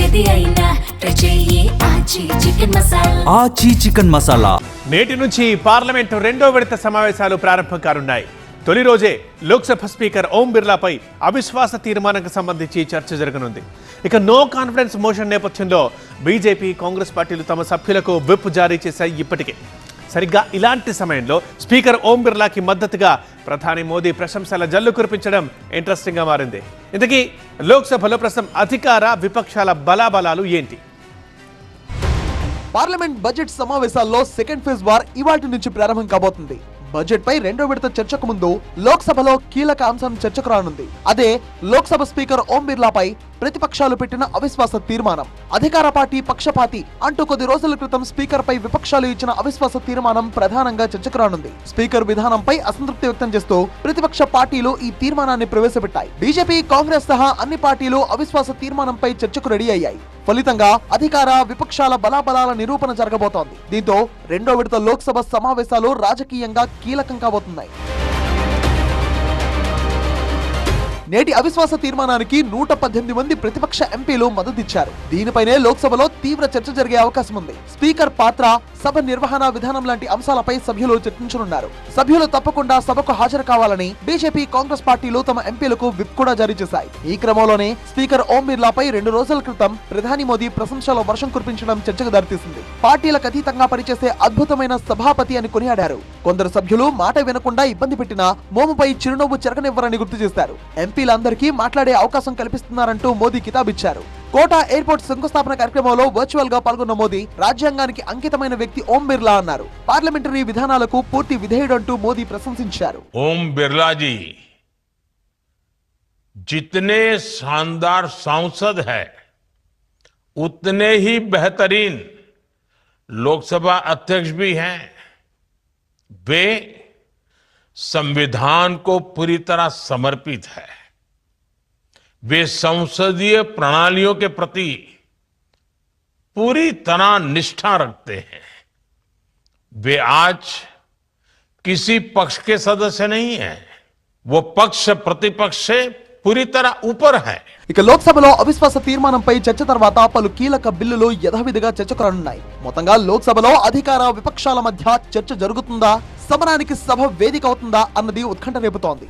ఏది అయినా ట్రై చెయ్యి ఆచి చికెన్ మసాలా. ఆచి చికెన్ మసాలా. నేటి నుంచి పార్లమెంటు రెండో విడత సమావేశాలు ప్రారంభం కానున్నాయి. తొలి రోజే లోక్సభ స్పీకర్ ఓం బిర్లాపై అవిశ్వాస తీర్మానానికి సంబంధించి చర్చ జరగనుంది. ఇక నో కాన్ఫిడెన్స్ మోషన్ నేపథ్యంలో బీజేపీ, కాంగ్రెస్ పార్టీలు తమ సభ్యులకు విప్ జారీ చేశాయి. ఇప్పటికే సరిగ్గా ఇలాంటి సమయంలో స్పీకర్ ఓం బిర్లాకి మద్దతుగా ప్రధాని మోదీ ప్రశంసల జల్లు కురిపించడం ఇంట్రెస్టింగ్ గా మారింది. ఇంతకీ లోక్సభలో ప్రస్తుతం అధికార విపక్షాల బలాబలాలు ఏంటి? పార్లమెంట్ బడ్జెట్ సమావేశాల్లో సెకండ్ ఫేజ్ వార్ ఇవాల్టి నుంచి ప్రారంభం కాబోతుంది. బడ్జెట్ పై రెండో విడత చర్చకు ముందు లోక్సభలో కీలక అంశం చర్చకు రానుంది. అదే లోక్సభ స్పీకర్ ఓం బిర్లాపై ప్రతిపక్షాలు పెట్టిన అవిశ్వాస తీర్మానం. అధికార పార్టీ పక్షపాతి అంటూ కొద్ది రోజుల క్రితం స్పీకర్ పై విపక్షాలు ఇచ్చిన అవిశ్వాస తీర్మానం ప్రధానంగా చర్చకు రానుంది. స్పీకర్ విధానంపై అసంతృప్తి వ్యక్తం చేస్తూ ప్రతిపక్ష పార్టీలు ఈ తీర్మానాన్ని ప్రవేశపెట్టాయి. బీజేపీ, కాంగ్రెస్ సహా అన్ని పార్టీలు అవిశ్వాస తీర్మానంపై చర్చకు రెడీ అయ్యాయి. ఫలితంగా అధికార విపక్షాల బలాబలాల నిరూపణ జరగబోతోంది. దీంతో రెండో విడత లోక్సభ సమావేశాలు రాజకీయంగా కీలకం కాబోతున్నాయి. నేటి అవిశ్వాస తీర్మానానికి 118 మంది ప్రతిపక్ష ఎంపీలు మద్దతిచ్చారు. దీనిపైనే లోక్సభలో తీవ్ర చర్చ జరిగే అవకాశం ఉంది. స్పీకర్ పాత్ర, సభ నిర్వహణ విధానం లాంటి అంశాలపై సభ్యులు చర్చించనున్నారు. సభ్యులు తప్పకుండా సభకు హాజరు కావాలని బీజేపీ, కాంగ్రెస్ పార్టీలు తమ ఎంపీలకు విప్ కూడా జారీ చేశాయి. ఈ క్రమంలోనే స్పీకర్ ఓం బిర్లాపై 2 రోజుల క్రితం ప్రధాని మోదీ ప్రశంసల వర్షం కురిపించడం చర్చకు దారితీసింది. పార్టీలకు అతీతంగా పనిచేసే అద్భుతమైన సభాపతి అని కొనియాడారు. కొందరు సభ్యులు మాట వినకుండా ఇబ్బంది పెట్టినా మోముపై చిరునవ్వు చెరగనివ్వరని గుర్తు చేశారు. ఎంపీలందరికీ మాట్లాడే అవకాశం కల్పిస్తున్నారంటూ మోదీ కితాబిచ్చారు. కోటా ఎయిర్పోర్ట్ శంకుస్థాపన కార్యక్రమంలో వర్చువల్ గా పాల్గొన్న మోదీ రాజ్యాంగానికి అంకితమైన వ్యక్తి ఓం బిర్లా అన్నారు. పార్లమెంటరీ విధానాలకు పూర్తి విధేయుడంటూ మోదీ ప్రశంసించారు. ओम बिरला जी जितने शानदार सांसद है उतने ही बेहतरीन लोकसभा अध्यक्ष भी हैं। वे संविधान को पूरी तरह समर्पित है। वे संसदीय प्रणालियों के प्रति पूरी तरह निष्ठा रखते हैं। वे आज किसी पक्ष के सदस्य नहीं हैं। वो पक्ष प्रतिपक्ष से पूरी तरह ऊपर है। ఇక లోక్సభలో అవిశ్వాస తీర్మానంపై చర్చ తర్వాత పలు కీలక బిల్లులు యథావిధిగా చర్చకు రానున్నాయి. మొత్తంగా లోక్సభలో అధికార విపక్షాల మధ్య చర్చ జరుగుతుందా, సమరానికి సభ వేదిక అవుతుందా అన్నది ఉత్కంఠ రేపుతోంది.